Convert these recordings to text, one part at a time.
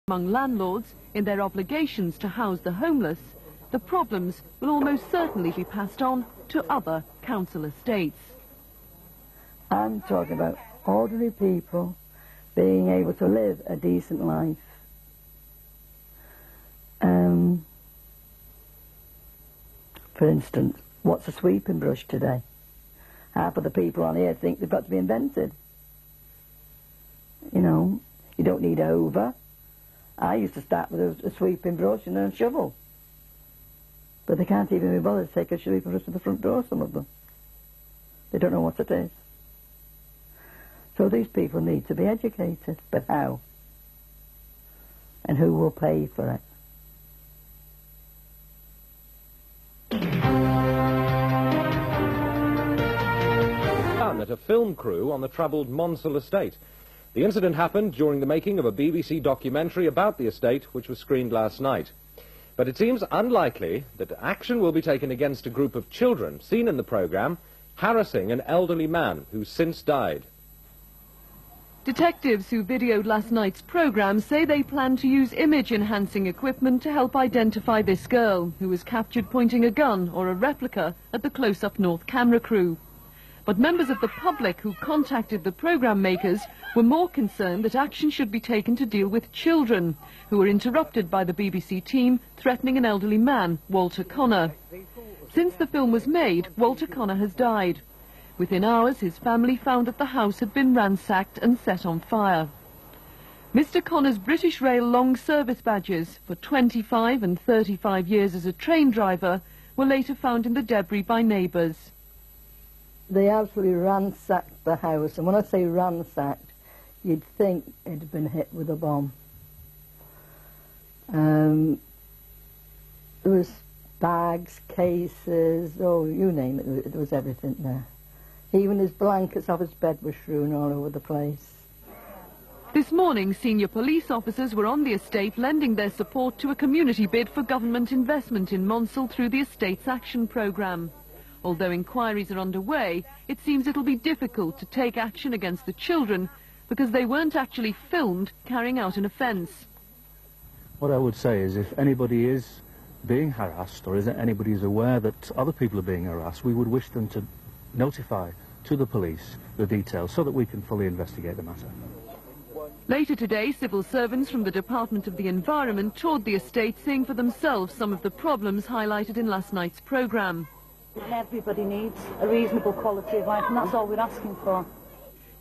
Among landlords in their obligations to house the homeless, the problems will almost certainly be passed on to other council estates. I'm talking about ordinary people being able to live a decent life. For instance, what's a sweeping brush today? Half of the people on here think they've got to be invented. You know, you don't need a hoover. I used to start with a sweeping brush and a shovel. But they can't even be bothered to take a sweeping brush to the front door, some of them. They don't know what it is. So these people need to be educated. But how? And who will pay for it? At a film crew on the troubled Monsall estate. The incident happened during the making of a BBC documentary about the estate, which was screened last night. But it seems unlikely that action will be taken against a group of children seen in the programme harassing an elderly man who's since died. Detectives who videoed last night's programme say they plan to use image-enhancing equipment to help identify this girl, who was captured pointing a gun or a replica at the Close Up North camera crew. But members of the public who contacted the programme makers were more concerned that action should be taken to deal with children, who were interrupted by the BBC team threatening an elderly man, Walter Connor. Since the film was made, Walter Connor has died. Within hours, his family found that the house had been ransacked and set on fire. Mr. Connor's British Rail long service badges for 25 and 35 years as a train driver were later found in the debris by neighbours. They absolutely ransacked the house, and when I say ransacked, you'd think it had been hit with a bomb. There was bags, cases, oh, you name it, there was everything there. Even his blankets off his bed were strewn all over the place. This morning, senior police officers were on the estate lending their support to a community bid for government investment in Monsall through the estate's action programme. Although inquiries are underway, it seems it'll be difficult to take action against the children because they weren't actually filmed carrying out an offence. What I would say is if anybody is being harassed or anybody is aware that other people are being harassed, we would wish them to notify to the police the details so that we can fully investigate the matter. Later today, civil servants from the Department of the Environment toured the estate, seeing for themselves some of the problems highlighted in last night's programme. Everybody needs a reasonable quality of life, and that's all we're asking for.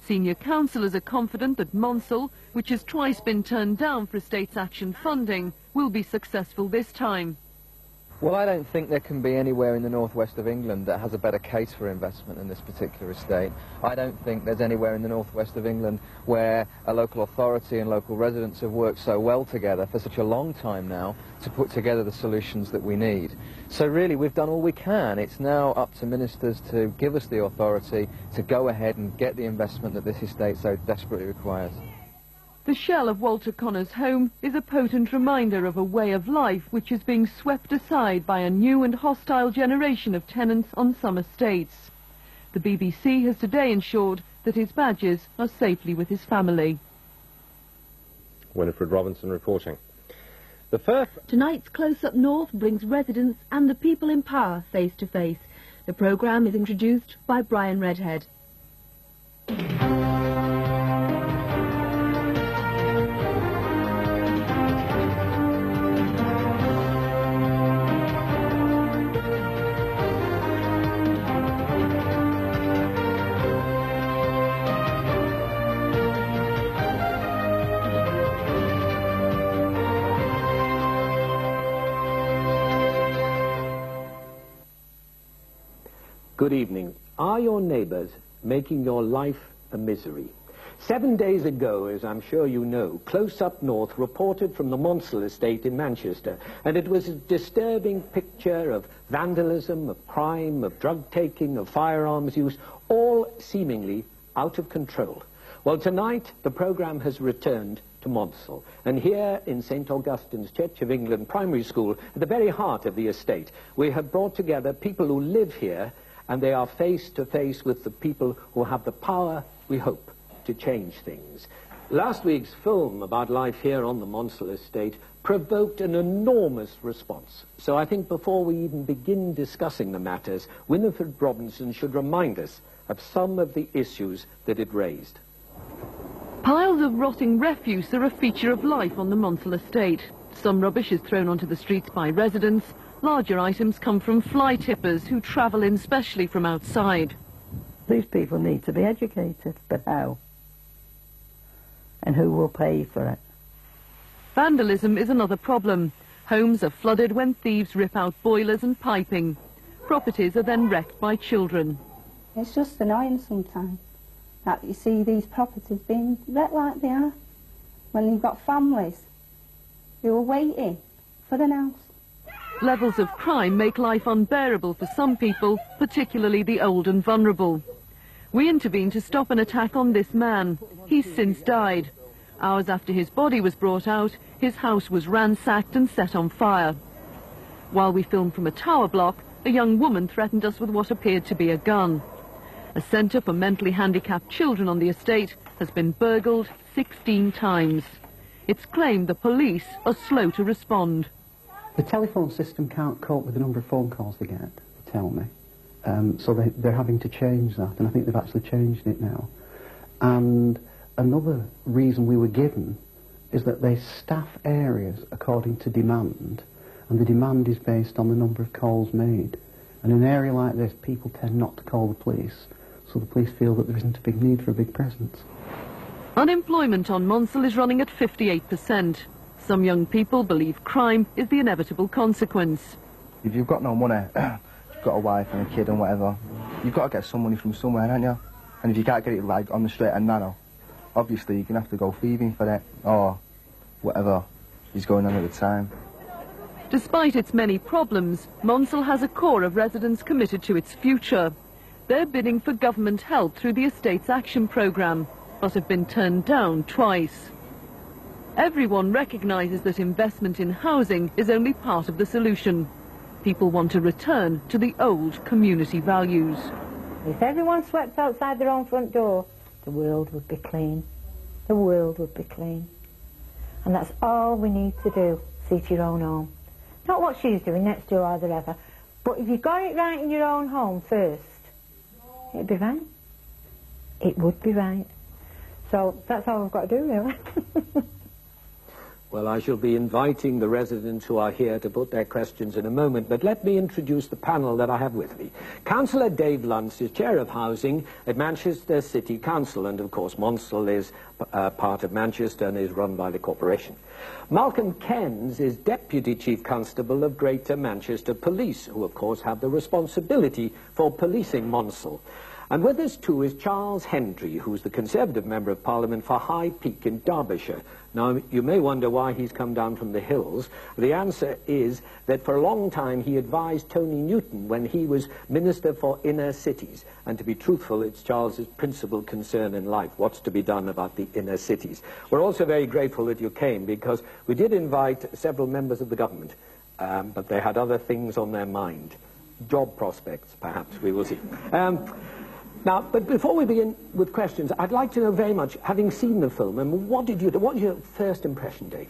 Senior councillors are confident that Monsall, which has twice been turned down for estates action funding, will be successful this time. Well, I don't think there can be anywhere in the northwest of England that has a better case for investment than this particular estate. I don't think there's anywhere in the northwest of England where a local authority and local residents have worked so well together for such a long time now to put together the solutions that we need. So really, we've done all we can. It's now up to ministers to give us the authority to go ahead and get the investment that this estate so desperately requires. The shell of Walter Connor's home is a potent reminder of a way of life which is being swept aside by a new and hostile generation of tenants on some estates. The BBC has today ensured that his badges are safely with his family. Winifred Robinson reporting. Tonight's Close Up North brings residents and the people in power face to face. The programme is introduced by Brian Redhead. Good evening. Are your neighbours making your life a misery? 7 days ago, as I'm sure you know, Close Up North reported from the Monsall estate in Manchester, and it was a disturbing picture of vandalism, of crime, of drug-taking, of firearms use, all seemingly out of control. Well, tonight, the programme has returned to Monsall, and here in St. Augustine's Church of England Primary School, at the very heart of the estate, we have brought together people who live here, and they are face to face with the people who have the power, we hope, to change things. Last week's film about life here on the Monsall estate provoked an enormous response. So I think before we even begin discussing the matters, Winifred Robinson should remind us of some of the issues that it raised. Piles of rotting refuse are a feature of life on the Monsall estate. Some rubbish is thrown onto the streets by residents. Larger items come from fly tippers who travel in specially from outside. These people need to be educated, but how? And who will pay for it? Vandalism is another problem. Homes are flooded when thieves rip out boilers and piping. Properties are then wrecked by children. It's just annoying sometimes that you see these properties being wrecked like they are, when you've got families who are waiting for the house. Levels of crime make life unbearable for some people, particularly the old and vulnerable. We intervened to stop an attack on this man. He's since died. Hours after his body was brought out, his house was ransacked and set on fire. While we filmed from a tower block, a young woman threatened us with what appeared to be a gun. A centre for mentally handicapped children on the estate has been burgled 16 times. It's claimed the police are slow to respond. The telephone system can't cope with the number of phone calls they get, they tell me. So they're having to change that, and I think they've actually changed it now. And another reason we were given is that they staff areas according to demand, and the demand is based on the number of calls made. And in an area like this, people tend not to call the police, so the police feel that there isn't a big need for a big presence. Unemployment on Monsall is running at 58%. Some young people believe crime is the inevitable consequence. If you've got no money, you've got a wife and a kid and whatever, you've got to get some money from somewhere, haven't you? And if you can't get it like on the straight and narrow, obviously you're going to have to go thieving for it, or whatever is going on at the time. Despite its many problems, Monsall has a core of residents committed to its future. They're bidding for government help through the Estates Action Programme, but have been turned down twice. Everyone recognises that investment in housing is only part of the solution. People want to return to the old community values. If everyone swept outside their own front door, the world would be clean. The world would be clean. And that's all we need to do, see to your own home. Not what she's doing next door or whatever, but if you got it right in your own home first, it'd be right. It would be right. So that's all we've got to do, really. Well, I shall be inviting the residents who are here to put their questions in a moment, but let me introduce the panel that I have with me. Councillor Dave Luntz is Chair of Housing at Manchester City Council, and of course Monsall is part of Manchester and is run by the corporation. Malcolm Kens is Deputy Chief Constable of Greater Manchester Police, who of course have the responsibility for policing Monsall. And with us too is Charles Hendry, who's the Conservative Member of Parliament for High Peak in Derbyshire. Now, you may wonder why he's come down from the hills. The answer is that for a long time he advised Tony Newton when he was Minister for Inner Cities. And to be truthful, it's Charles's principal concern in life, what's to be done about the inner cities. We're also very grateful that you came, because we did invite several members of the government, but they had other things on their mind. Job prospects, perhaps, we will see. Now, but before we begin with questions, I'd like to know very much, having seen the film, and what was your first impression, Dave?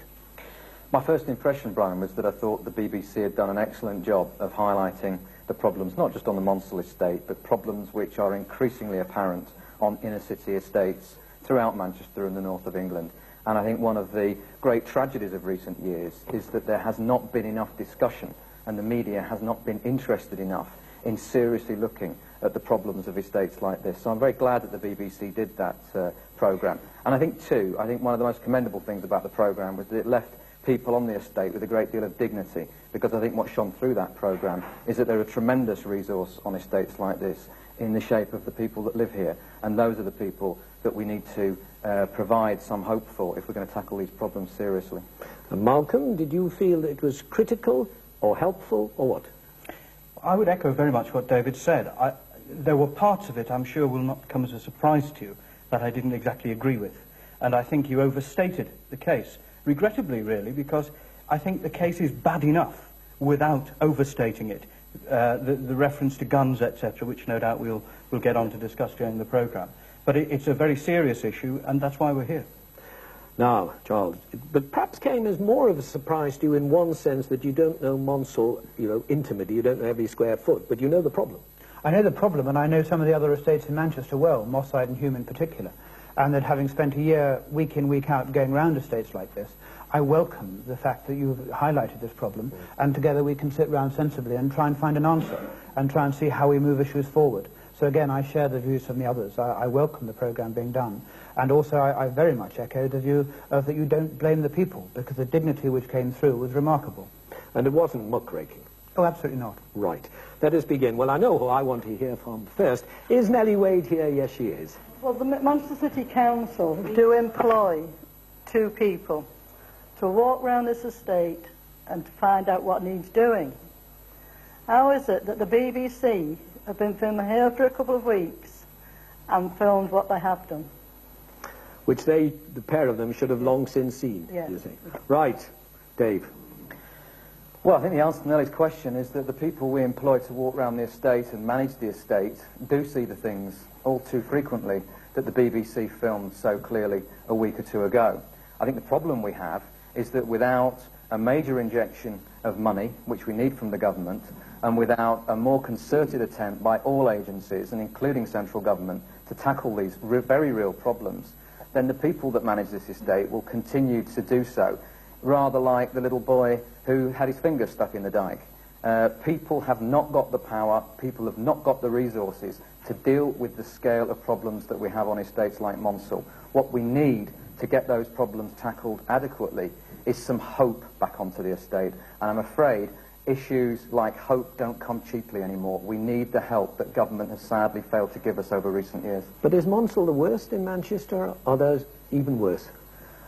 My first impression, Brian, was that I thought the BBC had done an excellent job of highlighting the problems, not just on the Monsall estate, but problems which are increasingly apparent on inner city estates throughout Manchester and the north of England. And I think one of the great tragedies of recent years is that there has not been enough discussion, and the media has not been interested enough in seriously looking at the problems of estates like this. So I'm very glad that the BBC did that programme. And I think one of the most commendable things about the programme was that it left people on the estate with a great deal of dignity, because I think what shone through that programme is that there are a tremendous resource on estates like this in the shape of the people that live here, and those are the people that we need to provide some hope for if we're going to tackle these problems seriously. And Malcolm, did you feel it was critical or helpful or what? I would echo very much what David said. There were parts of it, I'm sure, will not come as a surprise to you, that I didn't exactly agree with. And I think you overstated the case. Regrettably, really, because I think the case is bad enough without overstating it. The reference to guns, etc., which no doubt we'll get on to discuss during the programme. But it's a very serious issue, and that's why we're here. Now, Charles, but perhaps came as more of a surprise to you in one sense that you don't know Monsall, you know, intimately, you don't know every square foot, but you know the problem. I know the problem, and I know some of the other estates in Manchester well, Mosside and Hume in particular, and that having spent a year, week in, week out, going round estates like this, I welcome the fact that you've highlighted this problem, and together we can sit round sensibly and try and find an answer, and try and see how we move issues forward. So again, I share the views from the others. I welcome the programme being done. And also, I very much echo the view of that you don't blame the people, because the dignity which came through was remarkable. And it wasn't muckraking? Oh, absolutely not. Right. Let us begin. Well, I know who I want to hear from first. Is Nellie Wade here? Yes, she is. Well, the Manchester City Council do employ 2 people to walk round this estate and to find out what needs doing. How is it that the BBC have been filming here for a couple of weeks and filmed what they have done? Which they, the pair of them, should have long since seen, yes. You think. Right. Dave. Well, I think the answer to Nellie's question is that the people we employ to walk around the estate and manage the estate do see the things all too frequently that the BBC filmed so clearly a week or 2 ago. I think the problem we have is that without a major injection of money, which we need from the government, and without a more concerted attempt by all agencies, and including central government, to tackle these very real problems, then the people that manage this estate will continue to do so, rather like the little boy who had his finger stuck in the dike. People have not got the power, people have not got the resources to deal with the scale of problems that we have on estates like Monsall. What we need to get those problems tackled adequately is some hope back onto the estate, and I'm afraid issues like hope don't come cheaply anymore. We need the help that government has sadly failed to give us over recent years. But is Monsall the worst in Manchester, or are those even worse?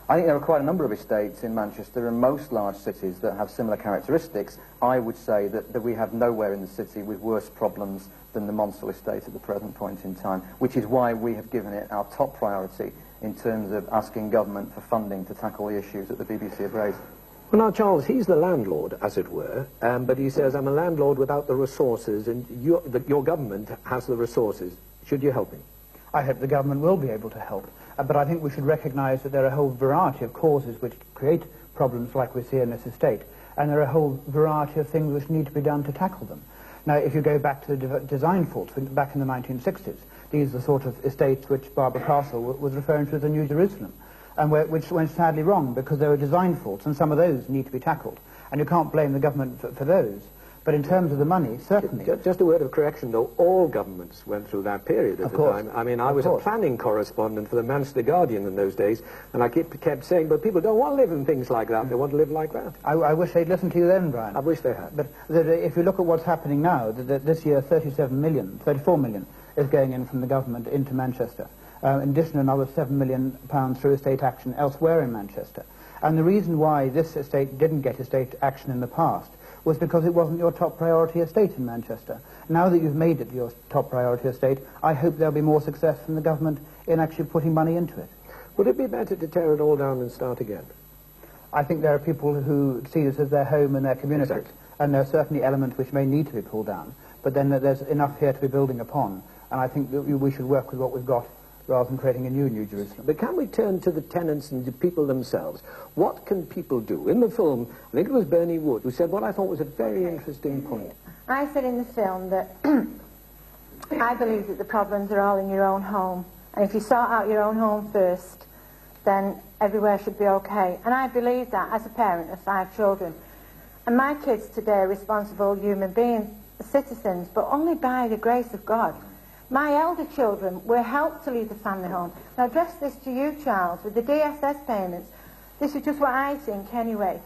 I think there are quite a number of estates in Manchester and most large cities that have similar characteristics. I would say that we have nowhere in the city with worse problems than the Monsall estate at the present point in time, which is why we have given it our top priority in terms of asking government for funding to tackle the issues that the BBC have raised. Well, now, Charles, he's the landlord, as it were, but he says, I'm a landlord without the resources, and your government has the resources. Should you help him? I hope the government will be able to help, but I think we should recognise that there are a whole variety of causes which create problems like we see in this estate, and there are a whole variety of things which need to be done to tackle them. Now, if you go back to the design faults back in the 1960s, these are the sort of estates which Barbara Castle was referring to as the New Jerusalem, and which went sadly wrong because there were design faults, and some of those need to be tackled. And you can't blame the government for those. But in terms of the money, certainly... Just a word of correction, though. All governments went through that period at the time. I mean, I was a planning correspondent for the Manchester Guardian in those days, and I kept saying, but people don't want to live in things like that. They want to live like that. I wish they'd listened to you then, Brian. I wish they had. But if you look at what's happening now, this year 34 million is going in from the government into Manchester. In addition, another £7 million through estate action elsewhere in Manchester. And the reason why this estate didn't get estate action in the past was because it wasn't your top priority estate in Manchester. Now that you've made it your top priority estate, I hope there'll be more success from the government in actually putting money into it. Would it be better to tear it all down and start again? I think there are people who see this as their home and their community, exactly. And there are certainly elements which may need to be pulled down, but then there's enough here to be building upon, and I think that we should work with what we've got rather than creating a New Jerusalem. But can we turn to the tenants and the people themselves? What can people do? In the film, I think it was Bernie Wood who said what I thought was a very interesting point. I said in the film that I believe that the problems are all in your own home, and if you sort out your own home first, then everywhere should be okay. And I believe that as a parent of 5 children. And my kids today are responsible human beings, citizens, but only by the grace of God. My elder children were helped to leave the family home. Now address this to you, Charles, with the DSS payments. This is just what I think anyway.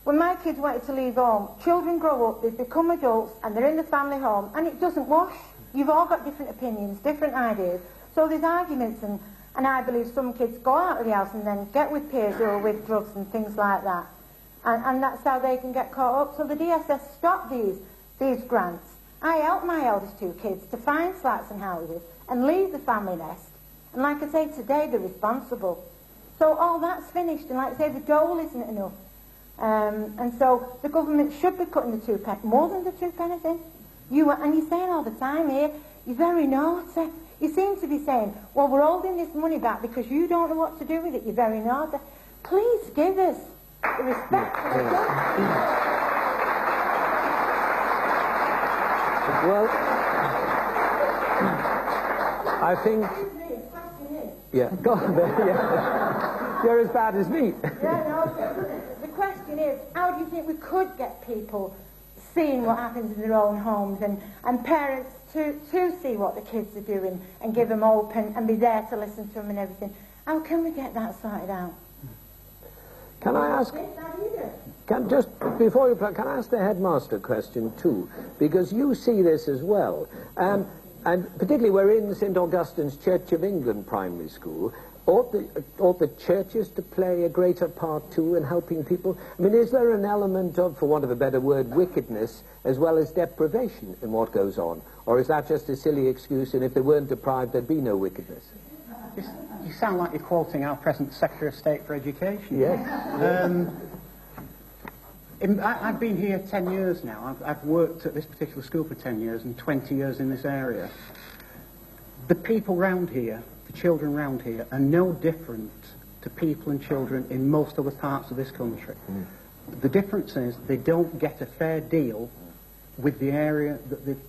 When my kids wanted to leave home, children grow up, they become adults, and they're in the family home, and it doesn't wash. You've all got different opinions, different ideas. So there's arguments, and I believe some kids go out of the house and then get with peers who are with drugs and things like that. And that's how they can get caught up. So the DSS stopped these grants. I helped my eldest 2 kids to find flats and houses and leave the family nest. And like I say, today they're responsible. So all that's finished, and like I say, the dole isn't enough. And so the government should be cutting the 2 pennies, more than the 2 pennies in. And you're saying all the time here, you're very naughty, You seem to be saying, well, we're holding this money back because you don't know what to do with it, you're very naughty. Please give us the respect for the Well, I think... Yeah, go on there, yeah. You're as bad as me. Yeah, no, the question is, how do you think we could get people seeing what happens in their own homes and parents to see what the kids are doing and give them hope and be there to listen to them and everything? How can we get that sorted out? Can I ask... Just before you play, can I ask the headmaster a question too? Because you see this as well. And particularly we're in St Augustine's Church of England primary school. Ought the churches to play a greater part too in helping people? I mean, is there an element of, for want of a better word, wickedness as well as deprivation in what goes on? Or is that just a silly excuse, and if they weren't deprived, there'd be no wickedness? You sound like you're quoting our present Secretary of State for Education. Yes. I've been here 10 years now. I've worked at this particular school for 10 years and 20 years in this area. The people round here, the children round here, are no different to people and children in most other parts of this country. The difference is they don't get a fair deal with the area that they've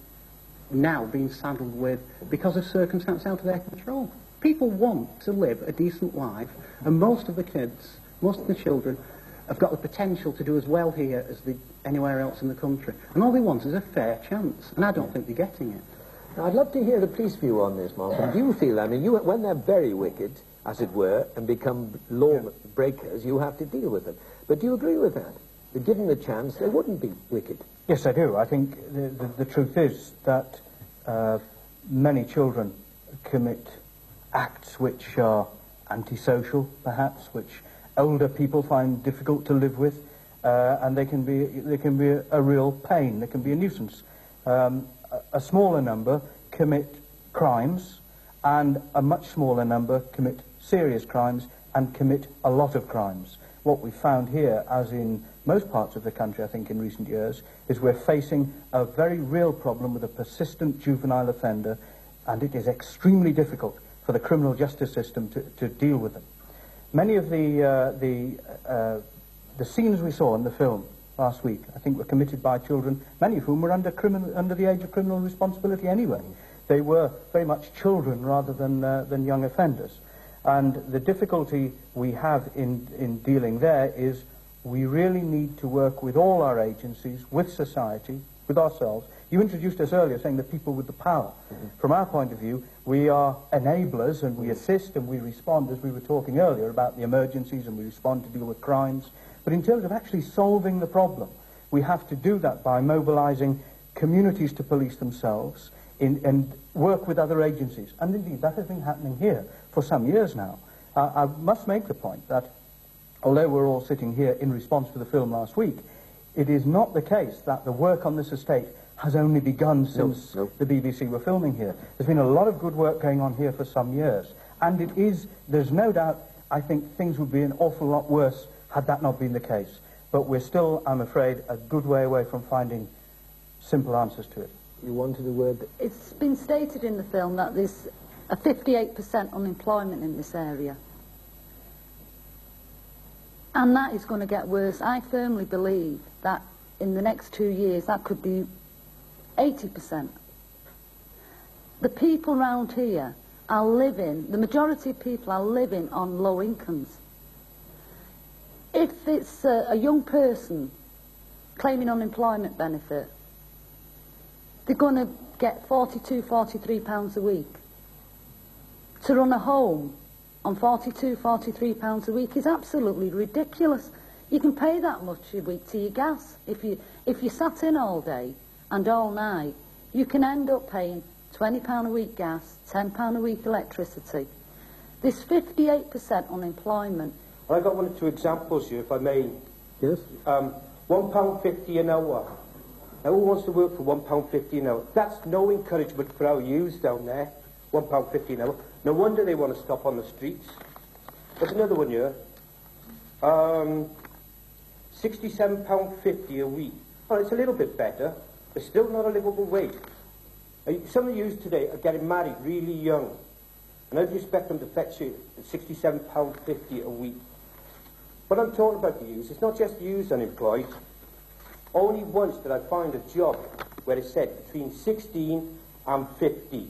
now been saddled with because of circumstances out of their control. People want to live a decent life, and most of the kids, most of the children, have got the potential to do as well here as anywhere else in the country. And all they want is a fair chance, and I don't think they're getting it. Now, I'd love to hear the police view on this, Monsall. Do you feel, I mean, when they're very wicked, as it were, and become law breakers, you have to deal with them. But do you agree with that? That given the chance, they wouldn't be wicked? Yes, I do. I think the truth is that many children commit acts which are antisocial, perhaps, which older people find difficult to live with, and they can be a real pain. They can be a nuisance. A smaller number commit crimes, and a much smaller number commit serious crimes and commit a lot of crimes. What we've found here, as in most parts of the country, I think, in recent years, is we're facing a very real problem with a persistent juvenile offender, and it is extremely difficult for the criminal justice system to deal with them. Many of the scenes we saw in the film last week, I think, were committed by children, many of whom were under the age of criminal responsibility anyway. They were very much children rather than young offenders. And the difficulty we have in dealing there is we really need to work with all our agencies, with society, with ourselves. You introduced us earlier saying the people with the power. From our point of view, we are enablers and we assist and we respond, as we were talking earlier about the emergencies, and we respond to deal with crimes. But in terms of actually solving the problem, we have to do that by mobilizing communities to police themselves and work with other agencies. And indeed, that has been happening here for some years now. I must make the point that although we're all sitting here in response to the film last week, it is not the case that the work on this estate has only begun since the BBC were filming here. There's been a lot of good work going on here for some years. And it is, there's no doubt, I think things would be an awful lot worse had that not been the case. But we're still, I'm afraid, a good way away from finding simple answers to it. You wanted a word? It's been stated in the film that there's a 58% unemployment in this area. And that is going to get worse. I firmly believe that in the next 2 years that could be 80%. The people round here are living, the majority of people are living on low incomes. If it's a young person claiming unemployment benefit, they're going to get £42, £43 a week. To run a home on £42, £43 a week is absolutely ridiculous. You can pay that much a week to your gas. If you sat in all day and all night, you can end up paying £20 a week gas, £10 a week electricity. There's 58% unemployment. I got one or two examples here, if I may. Yes. £1.50 an hour. Now, who wants to work for £1.50 an hour? That's no encouragement for our youths down there. £1.50 an hour. No wonder they want to stop on the streets. There's another one here. £67.50 a week. Well, it's a little bit better, but still not a livable wage. Some of you today are getting married really young, and how do you expect them to fetch you £67.50 a week? What I'm talking about the youth, it's not just the youth unemployed. Only once did I find a job where it said between 16 and 50.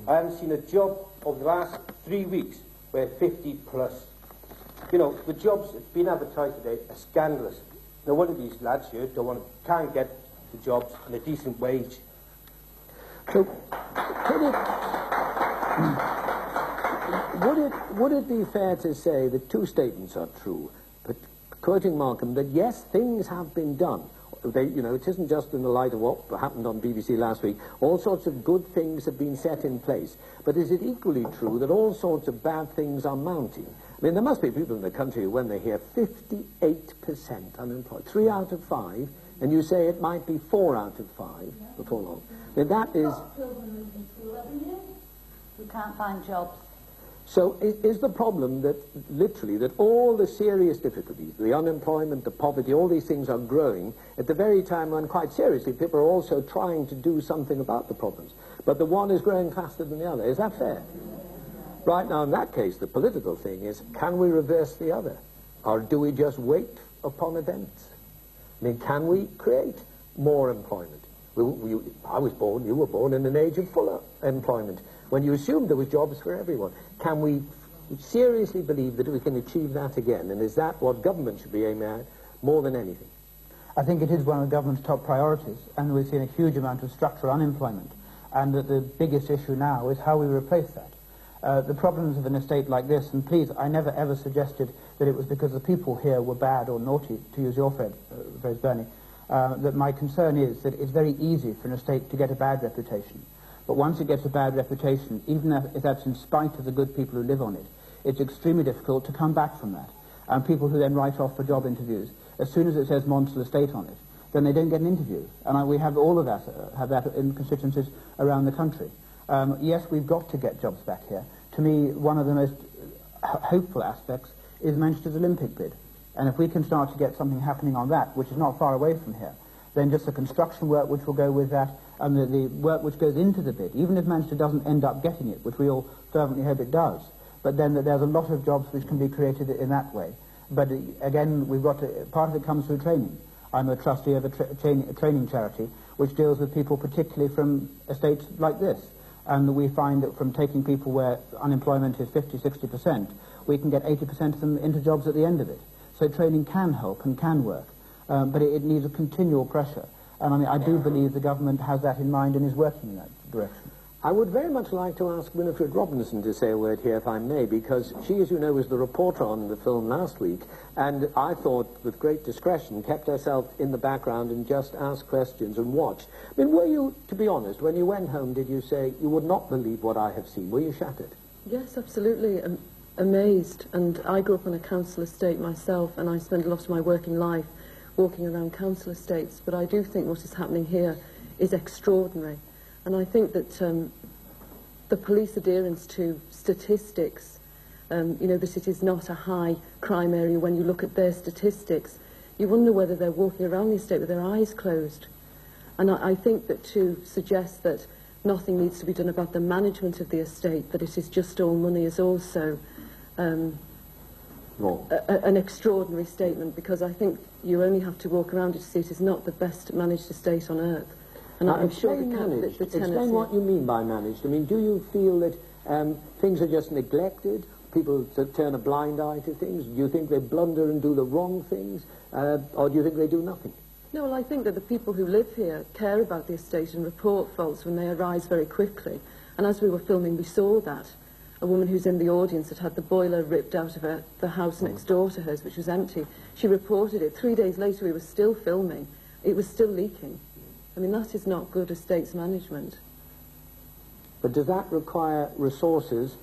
I haven't seen a job over the last 3 weeks where 50 plus. You know, the jobs that's been advertised today are scandalous. No wonder these lads here can't get the jobs and a decent wage. So, would it be fair to say that two statements are true? But quoting Markham, that yes, things have been done. You know, it isn't just in the light of what happened on BBC last week. All sorts of good things have been set in place. But is it equally true that all sorts of bad things are mounting? I mean, there must be people in the country who, when they hear 58% unemployed, 3 out of 5, and you say it might be 4 out of 5 before long. I mean, that is... who can't find jobs. So is the problem that, literally, that all the serious difficulties, the unemployment, the poverty, all these things are growing at the very time when, quite seriously, people are also trying to do something about the problems. But the one is growing faster than the other. Is that fair? Right now, in that case, the political thing is, can we reverse the other? Or do we just wait upon events? I mean, can we create more employment? I was born, you were born in an age of full employment, when you assumed there was jobs for everyone. Can we seriously believe that we can achieve that again? And is that what government should be aiming at more than anything? I think it is one of the government's top priorities, and we've seen a huge amount of structural unemployment, and that the biggest issue now is how we replace that. The problems of an estate like this, and please, I never ever suggested that it was because the people here were bad or naughty, to use your phrase, Bernie, that my concern is that it's very easy for an estate to get a bad reputation. But once it gets a bad reputation, even if that's in spite of the good people who live on it, it's extremely difficult to come back from that. And people who then write off for job interviews, as soon as it says Monsall Estate on it, then they don't get an interview. And we have all of that, have that in constituencies around the country. Yes, we've got to get jobs back here. To me, one of the most hopeful aspects is Manchester's Olympic bid. And if we can start to get something happening on that, which is not far away from here, then just the construction work which will go with that, and the work which goes into the bid, even if Manchester doesn't end up getting it, which we all fervently hope it does, but then that there's a lot of jobs which can be created in that way. But again, we've got to, part of it comes through training. I'm a trustee of a training charity which deals with people particularly from estates like this. And we find that from taking people where unemployment is 50, 60%, we can get 80% of them into jobs at the end of it. So training can help and can work, but it needs a continual pressure. And I mean, I do believe the government has that in mind and is working in that direction. I would very much like to ask Winifred Robinson to say a word here, if I may, because she, as you know, was the reporter on the film last week, and I thought, with great discretion, kept herself in the background and just asked questions and watched. I mean, were you, to be honest, when you went home, did you say, you would not believe what I have seen? Were you shattered? Yes, absolutely. Amazed. And I grew up on a council estate myself, and I spent a lot of my working life walking around council estates, but I do think what is happening here is extraordinary. And I think that the police adherence to statistics, you know, that it is not a high crime area when you look at their statistics, you wonder whether they're walking around the estate with their eyes closed. And I think that to suggest that nothing needs to be done about the management of the estate, that it is just all money, is also an extraordinary statement, because I think you only have to walk around it to see it is not the best managed estate on earth. And I'm sure managed. Explain what you mean by managed. I mean, do you feel that things are just neglected? People turn a blind eye to things? Do you think they blunder and do the wrong things? Or do you think they do nothing? No, well, I think that the people who live here care about the estate and report faults when they arise very quickly. And as we were filming, we saw that. A woman who's in the audience had had the boiler ripped out of the house next door to hers, which was empty. She reported it. 3 days later, we were still filming. It was still leaking. I mean, that is not good estates management. But does that require resources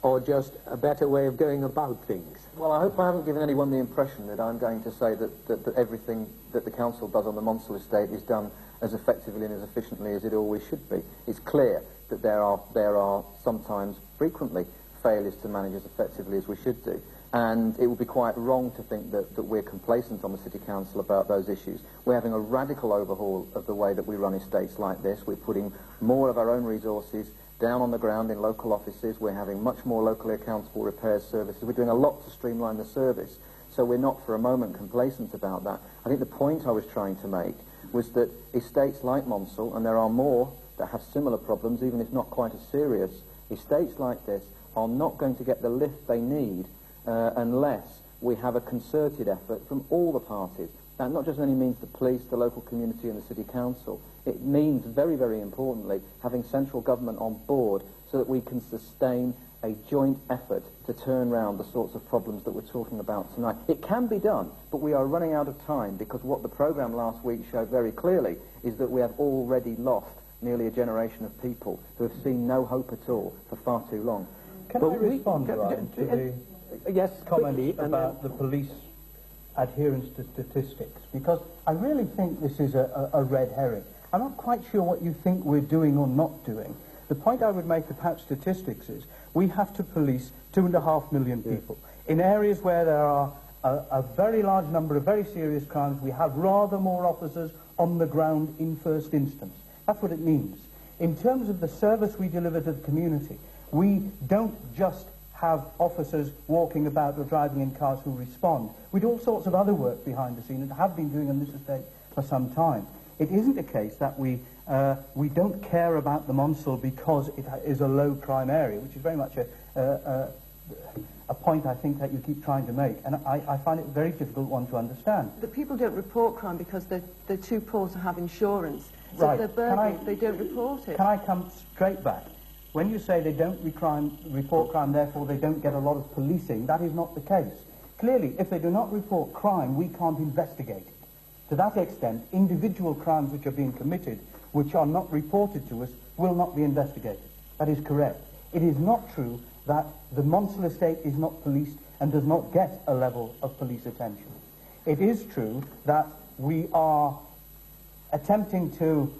or just a better way of going about things? Well, I hope I haven't given anyone the impression that I'm going to say that everything that the council does on the Monsall estate is done as effectively and as efficiently as it always should be. It's clear that there are sometimes, frequently, failures to manage as effectively as we should do. And it would be quite wrong to think that we're complacent on the City Council about those issues. We're having a radical overhaul of the way that we run estates like this. We're putting more of our own resources down on the ground in local offices. We're having much more locally accountable repairs services. We're doing a lot to streamline the service. So we're not for a moment complacent about that. I think the point I was trying to make was that estates like Monsall, and there are more that have similar problems, even if not quite as serious, estates like this are not going to get the lift they need unless we have a concerted effort from all the parties. That not just only means the police, the local community and the City Council. It means, very, very importantly, having central government on board so that we can sustain a joint effort to turn around the sorts of problems that we're talking about tonight. It can be done, but we are running out of time because what the programme last week showed very clearly is that we have already lost nearly a generation of people who have seen no hope at all for far too long. Can I respond, Brian, to the comment about the police adherence to statistics? Because I really think this is a red herring. I'm not quite sure what you think we're doing or not doing. The point I would make about statistics is we have to police 2.5 million people. In areas where there are a very large number of very serious crimes, we have rather more officers on the ground in first instance. That's what it means. In terms of the service we deliver to the community, we don't just have officers walking about or driving in cars who respond. We do all sorts of other work behind the scene and have been doing on this estate for some time. It isn't a case that we don't care about the Monsall because it is a low crime area, which is very much a point I think that you keep trying to make, and I find it a very difficult one to understand. The people don't report crime because they're too poor to have insurance. So Right. if they're burgled, they don't report it. Can I come straight back? When you say they don't report crime, therefore they don't get a lot of policing, that is not the case. Clearly, if they do not report crime, we can't investigate it. To that extent, individual crimes which are being committed, which are not reported to us, will not be investigated. That is correct. It is not true that the Monsall estate is not policed and does not get a level of police attention. It is true that we are attempting to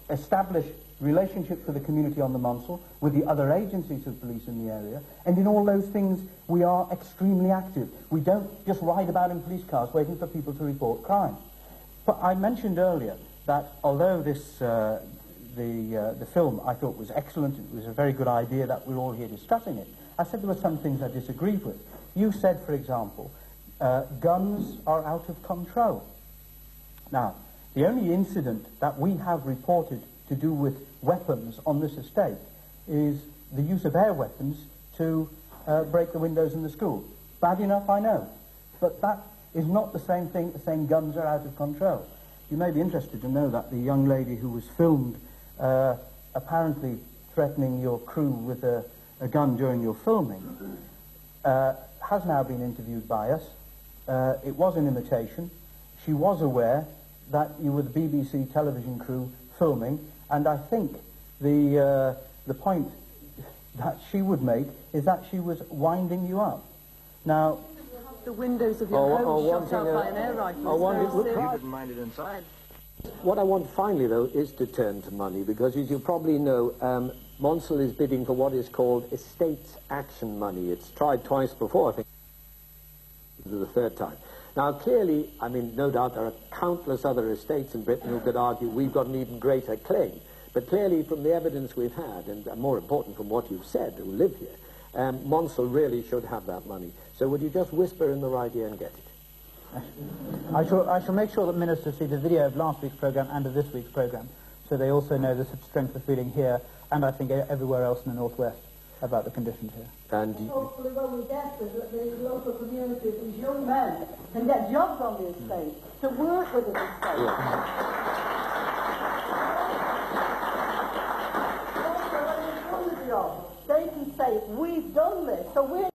establish relationships with the community on the Monsall, with the other agencies of police in the area, and in all those things we are extremely active. We don't just ride about in police cars waiting for people to report crime. But I mentioned earlier that although this the film I thought was excellent, it was a very good idea that we're all here discussing it, I said there were some things I disagreed with. You said, for example, guns are out of control. Now, the only incident that we have reported to do with weapons on this estate is the use of air weapons to break the windows in the school. Bad enough, I know, but that is not the same thing as saying guns are out of control. You may be interested to know that the young lady who was filmed apparently threatening your crew with a gun during your filming has now been interviewed by us. It was an imitation. She was aware that you were the BBC television crew filming, and I think the point that she would make is that she was winding you up. Now, the windows of your home shot out by an air rifle. What I want finally, though, is to turn to money, because as you probably know, Monsall is bidding for what is called estates action money. It's tried twice before, I think. This is the third time. Now, clearly, I mean, no doubt there are countless other estates in Britain who could argue we've got an even greater claim. But clearly, from the evidence we've had, and more important from what you've said, who live here, Monsall really should have that money. So would you just whisper in the right ear and get it? I shall make sure that ministers see the video of last week's programme and of this week's programme, so they also know the strength of feeling here, and I think everywhere else in the northwest, about the conditions here. And hopefully what we get is that the local community, these young men, can get jobs on the estate, to work with the estate. Also, when they've done the job, they can say, we've done this, so we're